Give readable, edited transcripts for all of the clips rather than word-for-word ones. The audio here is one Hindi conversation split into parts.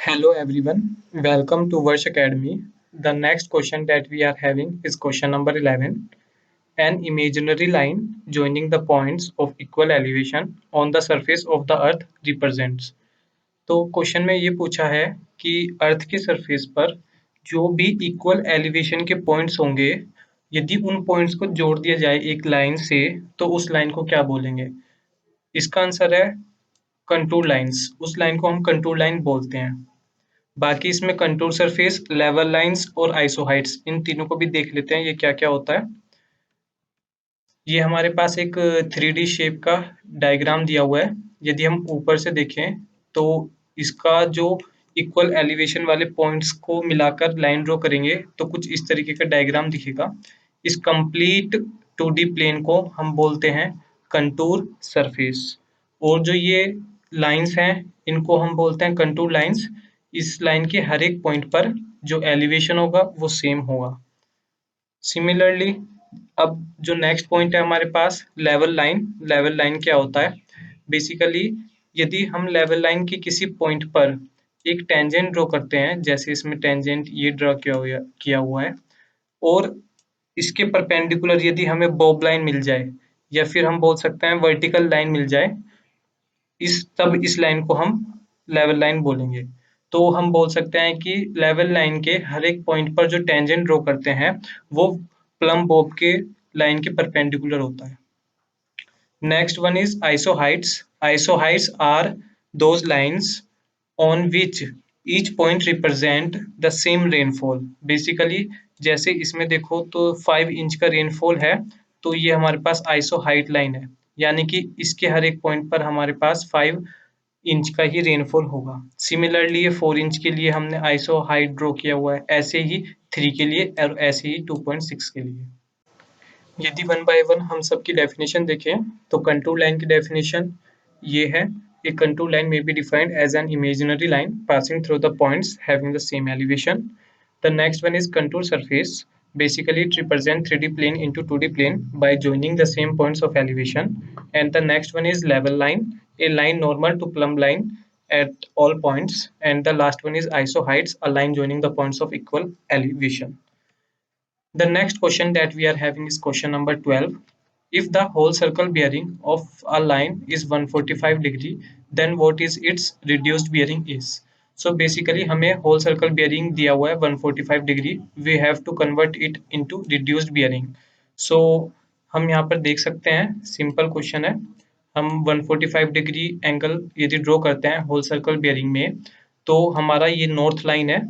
Hello everyone, welcome to Varsh Academy. The next question that we are having is question number 11. An imaginary line joining the points of equal elevation on the surface of the earth represents. तो क्वेश्चन में ये पूछा है कि अर्थ की सरफेस पर जो भी इक्वल एलिवेशन के पॉइंट्स होंगे, यदि उन पॉइंट्स को जोड़ दिया जाए एक लाइन से, तो उस लाइन को क्या बोलेंगे? इसका आंसर है कंटूर लाइंस। उस लाइन को हम कंटूर लाइन बोलते हैं। बाकी इसमें कंटूर सरफेस, लेवल लाइंस और आइसोहाइट्स, इन तीनों को भी देख लेते हैं ये क्या-क्या होता है। ये हमारे पास एक 3D शेप का डायग्राम दिया हुआ है। यदि हम ऊपर से देखें तो इसका जो इक्वल एलिवेशन वाले पॉइंट्स को मिलाकर लाइन ड्रॉ करेंगे तो कुछ इस तरीके का डायग्राम दिखेगा। इस कंप्लीट 2D प्लेन को हम बोलते हैं कंटूर सरफेस और जो ये लाइंस हैं इनको हम बोलते हैं कंटूर लाइंस। इस लाइन के हर एक पॉइंट पर जो एलिवेशन होगा वो सेम होगा। सिमिलरली अब जो नेक्स्ट पॉइंट है हमारे पास लेवल लाइन क्या होता है? बेसिकली यदि हम लेवल लाइन के किसी पॉइंट पर एक टेंजेंट ड्रॉ करते हैं, जैसे इसमें टेंजेंट ये ड्रॉ किया हुआ है और इसके परपेंडिकुलर यदि हमें बॉब लाइन मिल जाए या फिर हम बोल सकते हैं वर्टिकल लाइन मिल जाए, इस लाइन को हम लेवल लाइन बोलेंगे। तो हम बोल सकते हैं कि लेवल लाइन के हर एक पॉइंट पर जो टेंजेंट ड्रॉ करते हैं वो प्लम बॉब के लाइन के परपेंडिकुलर होता है। Next one is isoheights. Isoheights are those lines on which each point represent the same rainfall. Basically जैसे इसमें देखो तो 5 इंच का रेनफॉल है, तो ये हमारे पास आइसो हाइट लाइन है, यानी कि इसके हर एक पॉइंट पर हमारे पास 5 इंच का ही रेनफॉल होगा। सिमिलरली ये 4 इंच के लिए हमने आइसो हाइट ड्रॉ किया हुआ है, ऐसे ही 3 के लिए और ऐसे ही 2.6 के लिए। यदि वन बाय वन हम सबकी डेफिनेशन देखें तो कंटूर लाइन की डेफिनेशन ये है। A contour line may be defined as an imaginary line passing through the points having the same elevation. The next one is contour surface. Basically, it represents 3D plane into 2D plane by joining the same points of elevation. And the next one is level line, a line normal to plumb line at all points. And the last one is isoheights, a line joining the points of equal elevation. The next question that we are having is question number 12. If the whole circle bearing of a line is 145 degree, then what is its reduced bearing is? So basically हमें whole circle bearing दिया हुआ है 145 degree. We have to convert it into reduced bearing. So हम यहाँ पर देख सकते हैं, सिंपल क्वेश्चन है। हम 145 डिग्री एंगल यदि ड्रॉ करते हैं होल सर्कल बेयरिंग में, तो हमारा ये नॉर्थ लाइन है।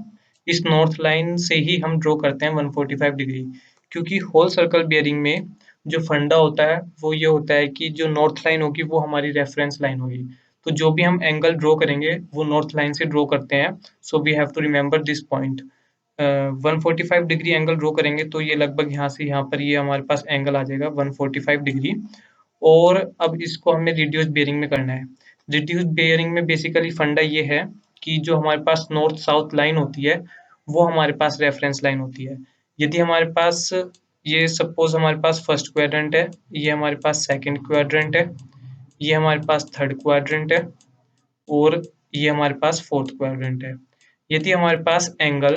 इस नॉर्थ लाइन से ही हम ड्रॉ करते हैं 145 डिग्री, क्योंकि होल सर्कल बेयरिंग में जो फंडा होता है वो ये होता है कि जो नॉर्थ लाइन होगी वो हमारी रेफरेंस लाइन होगी। तो जो भी हम एंगल ड्रॉ करेंगे वो नॉर्थ लाइन से ड्रॉ करते हैं। So we have to remember this point. 145 degree angle draw करेंगे तो ये लगभग यहाँ से यहाँ पर ये हमारे पास एंगल आ जाएगा 145 डिग्री। और अब इसको हमें रिड्यूस बेयरिंग में करना है। रिड्यूस बेयरिंग में बेसिकली फंडा ये है कि जो हमारे पास नॉर्थ साउथ लाइन होती है वो हमारे पास रेफरेंस लाइन होती है। यदि हमारे पास ये सपोज हमारे पास फर्स्ट क्वाड्रेंट है, ये हमारे पास सेकंड क्वाड्रेंट है, ये हमारे पास थर्ड क्वाड्रेंट है और ये हमारे पास फोर्थ क्वाड्रेंट है। यदि हमारे पास एंगल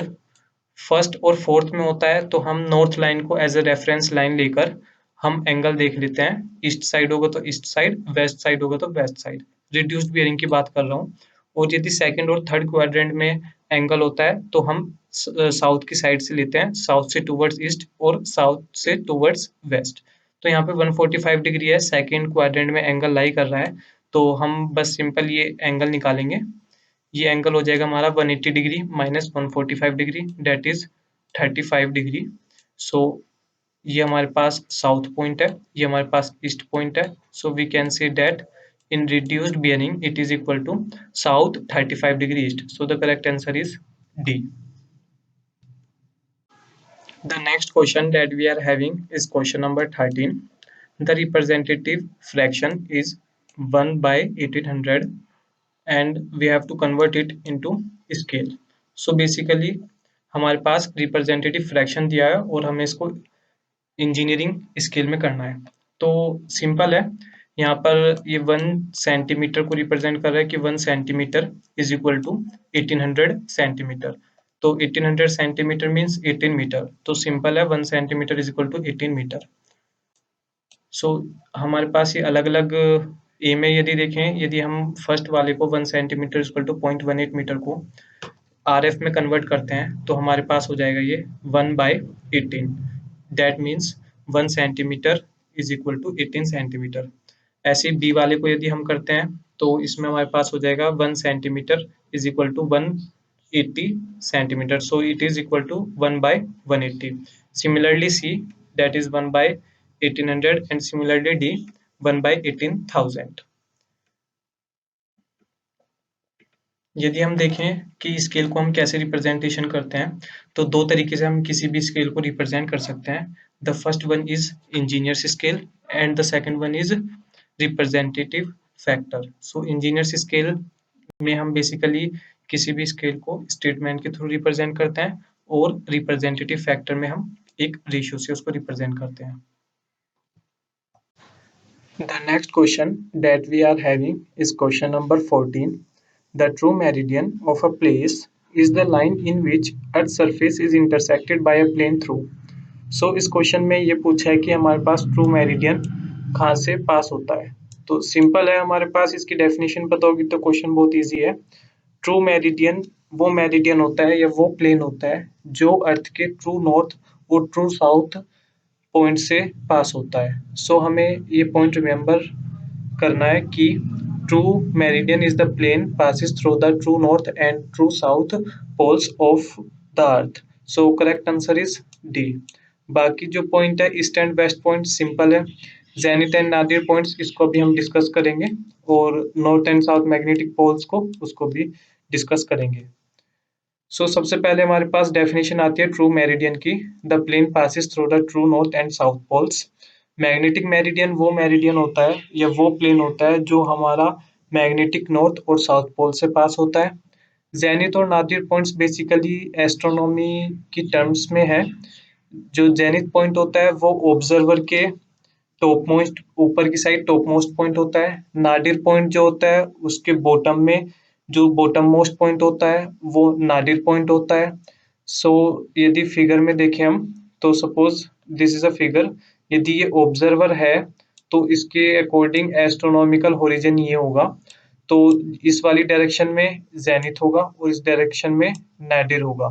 फर्स्ट और फोर्थ में होता है तो हम नॉर्थ लाइन को एज अ रेफरेंस लाइन लेकर हम एंगल देख लेते हैं। ईस्ट साइड होगा तो ईस्ट साइड, वेस्ट साइड होगा तो वेस्ट साइड। रिड्यूस्ड बियरिंग की बात कर रहा हूँ। और यदि सेकंड और थर्ड क्वाड्रेंट में एंगल होता है तो हम साउथ की साइड से लेते हैं, साउथ से टुवर्ड्स ईस्ट और साउथ से टुवर्ड्स वेस्ट। तो यहाँ पे 145 डिग्री है, सेकंड क्वाड्रेंट में एंगल लाई कर रहा है, तो हम बस सिंपल ये एंगल निकालेंगे। ये एंगल हो जाएगा हमारा 180 degree minus 145 degree, that is 35 degree. So ये हमारे पास साउथ पॉइंट है, ये हमारे पास ईस्ट पॉइंट है। So we can say that in reduced bearing it is equal to south 35 degree east. So the correct answer is D. The next question that we are having is question number 13. The representative fraction is 1 by 1800 and we have to convert it into scale. So basically हमारे पास रिप्रेजेंटेटिव फ्रैक्शन दिया है और हमें इसको इंजीनियरिंग स्केल में करना है। तो सिंपल है, यहाँ पर ये 1 सेंटीमीटर को रिप्रेजेंट कर रहा है कि 1 centimetre is equal to 1800 centimetre. तो 1800 सेंटीमीटर मीन्स 18 मीटर। तो सिंपल है, 1 centimetre is equal to 18 metre. So हमारे पास ये अलग अलग ए में यदि देखें, यदि हम फर्स्ट वाले को 1 सेंटीमीटर इक्वल टू 0.18 मीटर को RF में कन्वर्ट करते हैं तो हमारे पास हो जाएगा ये 1/18। That means 1 centimetre is equal to 18 centimetre. ऐसे बी वाले को यदि हम करते हैं तो इसमें हमारे पास हो जाएगा 1 centimetre is equal to 180 centimetre. So it is equal to 1/180। Similarly C, that is 1/1800, and similarly D 1/18,000। यदि हम देखें कि स्केल को हम कैसे रिप्रेजेंटेशन करते हैं, तो दो तरीके से हम किसी भी स्केल को रिप्रेजेंट कर सकते हैं। The first one is engineers scale and the second one is representative factor. So engineers scale में हम बेसिकली किसी भी स्केल को स्टेटमेंट के थ्रू रिप्रेजेंट करते हैं, और रिप्रेजेंटेटिव फैक्टर में हम एक रेशियो से उसको रिप्रेजेंट करते हैं। The next question that we are having is question number 14. The true meridian of a place is the line in which Earth's surface is intersected by a plane through. So इस क्वेश्चन में ये पूछा है कि हमारे पास ट्रू मेरिडियन कहाँ से पास होता है। तो सिंपल है, हमारे पास इसकी डेफिनेशन पता होगी तो क्वेश्चन बहुत इजी है। ट्रू मेरिडियन वो मेरिडियन होता है या वो प्लेन होता है जो अर्थ के ट्रू नॉर्थ और ट्रू साउथ पॉइंट से पास होता है। सो हमें ये पॉइंट रिमेंबर करना है कि true meridian is the plane passes through the true north and true south poles of the earth. So correct answer is D. बाकी जो पॉइंट है east and west point simple है। जेनिथ एंड नादिर पॉइंट्स इसको भी हम डिस्कस करेंगे, और north and south magnetic poles को उसको भी डिस्कस करेंगे। सो सबसे पहले हमारे पास डेफिनेशन आती है ट्रू मेरिडियन की। The plane passes through the true north and south poles. Magnetic meridian वो मेरिडियन होता है या वो प्लेन होता है जो हमारा मैग्नेटिक नॉर्थ और साउथ पोल से पास होता है। जेनिथ और नादिर पॉइंट्स बेसिकली एस्ट्रोनॉमी की टर्म्स में है। जो जेनिथ पॉइंट होता है वो ऑब्जर्वर के टॉप मोस्ट ऊपर की साइड टॉप मोस्ट पॉइंट होता है। नादिर पॉइंट जो होता है उसके बॉटम में जो बॉटम मोस्ट पॉइंट होता है वो नादिर पॉइंट होता है। सो यदि फिगर में देखें हम, तो suppose this is a figure. यदि ये ऑब्जर्वर है तो इसके अकॉर्डिंग एस्ट्रोनॉमिकल होरिजन ये होगा। तो इस वाली डायरेक्शन में जेनिथ होगा और इस डायरेक्शन में नादिर होगा,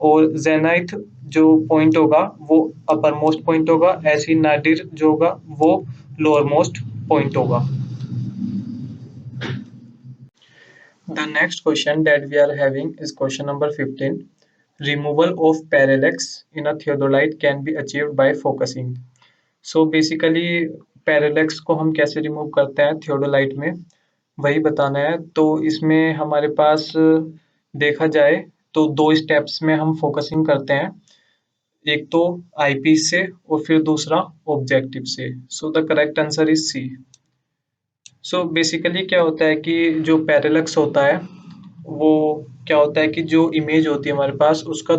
और जेनाइथ जो पॉइंट होगा वो अपर मोस्ट पॉइंट होगा, ऐसे ही नादिर जो होगा वो लोअर मोस्ट पॉइंट होगा। The next question that we are having is question number 15. Removal of parallax in a theodolite can be achieved by focusing. So basically parallax को हम कैसे रिमूव करते हैं थियोडोलाइट में, वही बताना है। तो इसमें हमारे पास देखा जाए तो दो स्टेप्स में हम फोकसिंग करते हैं। एक तो आईपीस से और फिर दूसरा ऑब्जेक्टिव से। So the correct answer is C. So basically क्या होता है कि जो पैरेलक्स होता है वो क्या होता है कि जो इमेज होती है हमारे पास उसका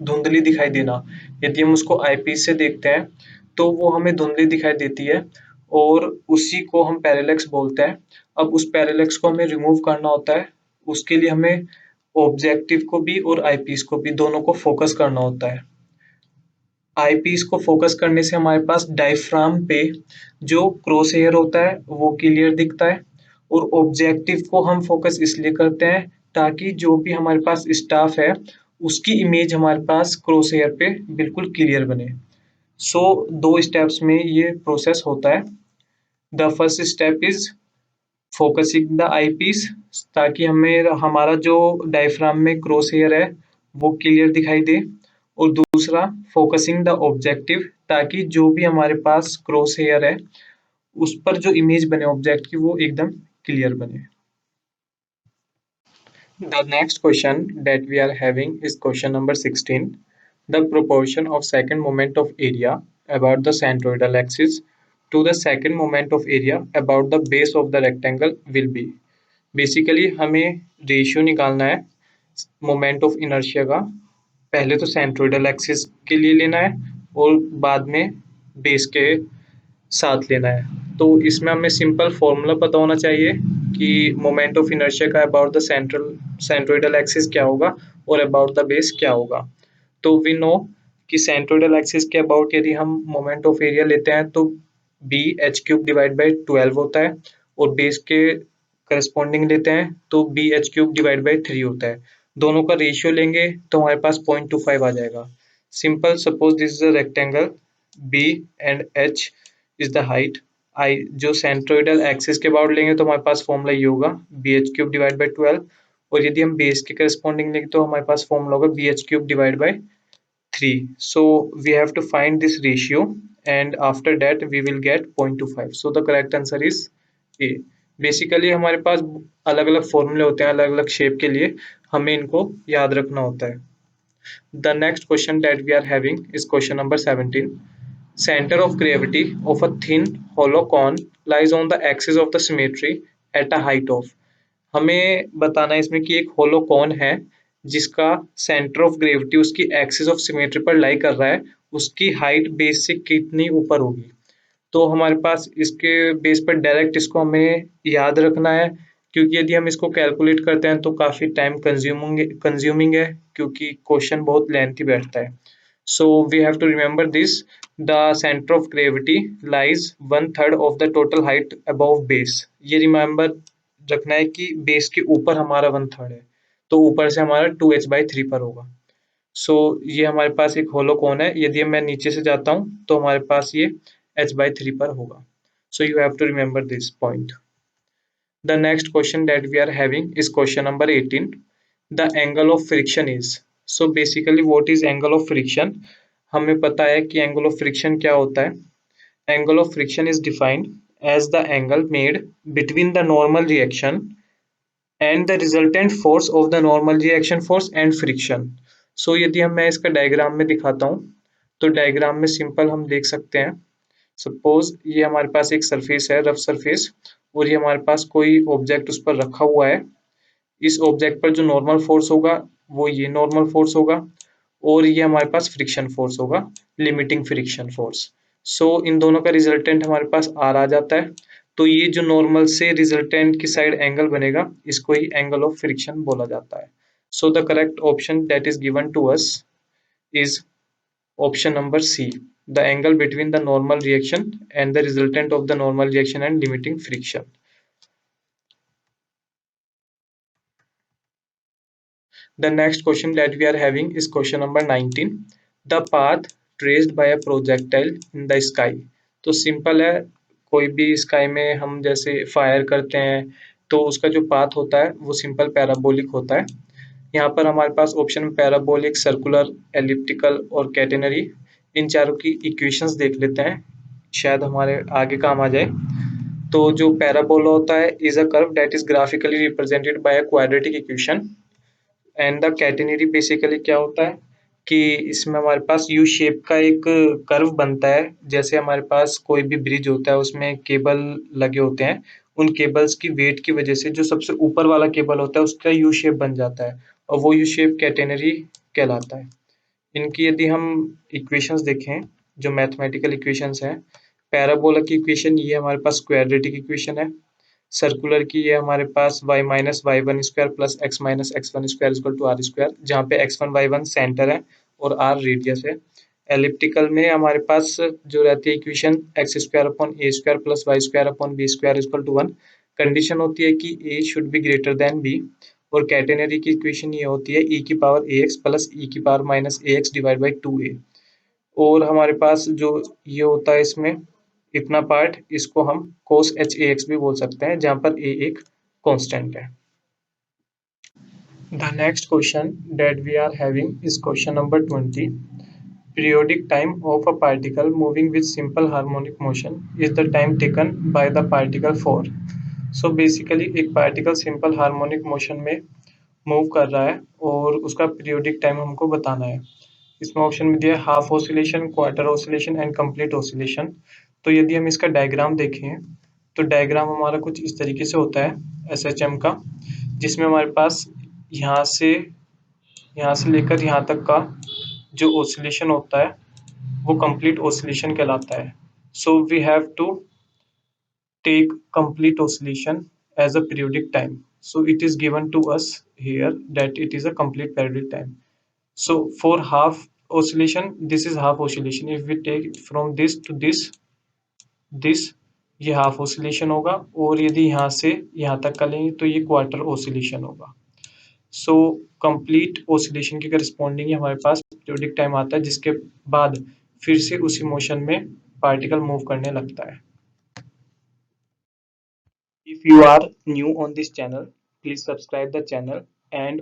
धुंधली दिखाई देना। यदि हम उसको आईपीस से देखते हैं तो वो हमें धुंधली दिखाई देती है, और उसी को हम पैरेलक्स बोलते हैं। अब उस पैरेलक्स को हमें रिमूव करना होता है। उसके लिए हमें ऑब्जेक्टिव को भी और आईपीस को भी दोनों को फोकस करना होता है। आईपीस को फोकस करने से हमारे पास डायफ्राम पे जो क्रॉस हेयर होता है वो क्लियर दिखता है, और ऑब्जेक्टिव को हम फोकस इसलिए करते हैं ताकि जो भी हमारे पास स्टाफ है उसकी इमेज हमारे पास क्रॉस हेयर पे बिल्कुल क्लियर बने। सो दो स्टेप्स में ये प्रोसेस होता है। The first step is focusing the eyepiece, ताकि हमें हमारा जो डायफ्राम में क्रॉस हेयर है वो क्लियर दिखाई दे, और दूसरा फोकसिंग द ऑब्जेक्टिव, ताकि जो भी हमारे पास क्रॉस हेयर है उस पर जो इमेज बने ऑब्जेक्ट की वो एकदम क्लियर बने। The next question that we are having is question number 16. The proportion of second moment of area about the centroidal axis to the second moment of area about the base of the rectangle will be. Basically हमें रेशियो निकालना है मोमेंट ऑफ इनर्शिया का। पहले तो सेंट्रोइडल एक्सिस के लिए लेना है और बाद में बेस के साथ लेना है। तो इसमें हमें सिंपल फॉर्मूला पता होना चाहिए कि मोमेंट ऑफ इनर्शिया का अबाउट द सेंट्रोइडल एक्सिस क्या होगा और अबाउट द बेस क्या होगा। तो वी नो कि सेंट्रोइडल एक्सिस के अबाउट यदि हम मोमेंट ऑफ एरिया लेते हैं तो B H cube divide by 12 होता है, और बेस के करस्पॉन्डिंग लेते हैं तो B H cube divide by 3 होता है। दोनों का रेशियो लेंगे तो हमारे पास 0.25 आ जाएगा। Simple, suppose this is a rectangle, B and H is the height. I जो सेंट्रोइडल एक्सिस के अबाउट लेंगे तो हमारे पास फॉर्मूला ये होगा B H cube divide by 12, और यदि हम बेस के करस्पॉन्डिंग लेंगे तो हमारे पास फॉर्मूला होगा B H cube divide by 3. So we have to find this ratio, and after that we will get 0.25. So the correct answer is A. Basically हमारे पास अलग अलग फॉर्मूले होते हैं अलग अलग शेप के लिए, हमें इनको याद रखना होता है। The next question that we are having is question number 17. Center of gravity of a thin hollow cone lies on the axis of the symmetry at a height of। हमें बताना है इसमें कि एक होलो कौन है जिसका सेंटर ऑफ ग्रेविटी उसकी एक्सिस ऑफ सिमेट्री पर लाई कर रहा है, उसकी हाइट बेस से कितनी ऊपर होगी। तो हमारे पास इसके बेस पर डायरेक्ट इसको हमें याद रखना है, क्योंकि यदि हम इसको कैलकुलेट करते हैं तो काफ़ी टाइम कंज्यूमिंग है, क्योंकि क्वेश्चन बहुत लेंथी बैठता है। So we have to remember this, the centre of gravity lies 1/3 of the total height above base. ये रिमेंबर रखना है कि बेस के ऊपर हमारा 1/3 है, तो ऊपर से हमारा 2h/3 पर होगा। सो ये हमारे पास एक होलो कौन है, यदि मैं नीचे से जाता हूँ तो हमारे पास ये h/3 पर होगा। So you have to remember this point. The next question that we are having is question number 18. The angle of friction is। So basically what is angle of friction? हमें पता है कि angle of friction क्या होता है। Angle of friction is defined as the angle made between the normal reaction and the resultant force of the normal reaction force and friction। So यदि मैं इसका डायग्राम में दिखाता हूँ तो डायग्राम में सिंपल हम देख सकते हैं। सपोज ये हमारे पास एक सरफेस है, रफ सरफेस, और ये हमारे पास कोई ऑब्जेक्ट उस पर रखा हुआ है। इस ऑब्जेक्ट पर जो नॉर्मल फोर्स होगा वो ये नॉर्मल फोर्स होगा, और ये हमारे पास फ्रिक्शन फोर्स होगा, लिमिटिंग फ्रिक्शन फोर्स। सो इन दोनों का रिजल्टेंट हमारे पास आर आ जाता है। तो ये जो नॉर्मल से रिजल्टेंट की साइड एंगल बनेगा इसको ही एंगल ऑफ फ्रिक्शन बोला जाता है। So the correct option that is given to us is option number C, the angle between the normal reaction and the resultant of the normal reaction and limiting friction. The next question that we are having is question number 19. The path traced by a projectile in the sky। तो सिंपल है, कोई भी स्काई में हम जैसे फायर करते हैं तो उसका जो पाथ होता है वो सिंपल पैराबोलिक होता है। यहाँ पर हमारे पास ऑप्शन पैराबोलिक, सर्कुलर, एलिप्टिकल और कैटेनरी, इन चारों की इक्वेशंस देख लेते हैं, शायद हमारे आगे काम आ जाए। तो जो पैराबोला होता है is a curve that is graphically represented by a quadratic equation, and the catenary basically क्या होता है कि इसमें हमारे पास यू शेप का एक कर्व बनता है। जैसे हमारे पास कोई भी ब्रिज होता है उसमें केबल लगे होते हैं, उन केबल्स की वेट की वजह से जो सबसे ऊपर वाला केबल होता है उसका यू शेप बन जाता है, और वो यू शेप कैटेनरी कहलाता है। इनकी यदि हम इक्वेशंस देखें, जो मैथमेटिकल इक्वेशंस हैं, पैराबोला की इक्वेशन ये हमारे पास क्वाड्रेटिक इक्वेशन है। सर्कुलर की ये हमारे पास y minus Y one square plus X minus X one square equal to R square, जहाँ पे x1 y1 सेंटर है और r रेडियस है। एलिप्टिकल में हमारे पास जो रहती है equation X square upon A square plus Y square upon B square equal to 1। Condition होती है कि a should be greater than b। और कैटेनरी की इक्वेशन ये होती है e की पावर ax प्लस e की power minus ax divide by 2a। और हमारे पास जो ये होता है इसमें इतना पार्ट, इसको हम cos HAX भी बोल सकते हैं, जहाँ पर a एक कांस्टेंट है। The next question that we are having is question number 20. Periodic time of a particle moving with simple harmonic motion is the time taken by the particle for। So basically एक पार्टिकल सिंपल हार्मोनिक मोशन में मूव कर रहा है और उसका पीरियोडिक टाइम हमको बताना है। इसमें ऑप्शन में दिया है half oscillation, quarter oscillation and complete oscillation. तो यदि हम इसका डायग्राम देखें तो डायग्राम हमारा कुछ इस तरीके से होता है SHM का, जिसमें हमारे पास यहाँ से लेकर यहाँ तक का जो ऑसिलेशन होता है वो कंप्लीट ऑसिलेशन कहलाता है। So we have to take complete oscillation as a periodic time. So it is given to us here that it is a complete periodic time. So for half oscillation, this is half oscillation. If we take it from this to this ये हाफ oscillation होगा, और यदि यहाँ से यहाँ तक कर लेंगे तो ये क्वार्टर oscillation होगा. सो कंप्लीट oscillation के करस्पॉन्डिंग हमारे पास पीरियोडिक टाइम आता है, जिसके बाद फिर से उसी मोशन में पार्टिकल मूव करने लगता है. If you are new on this channel, please subscribe the channel and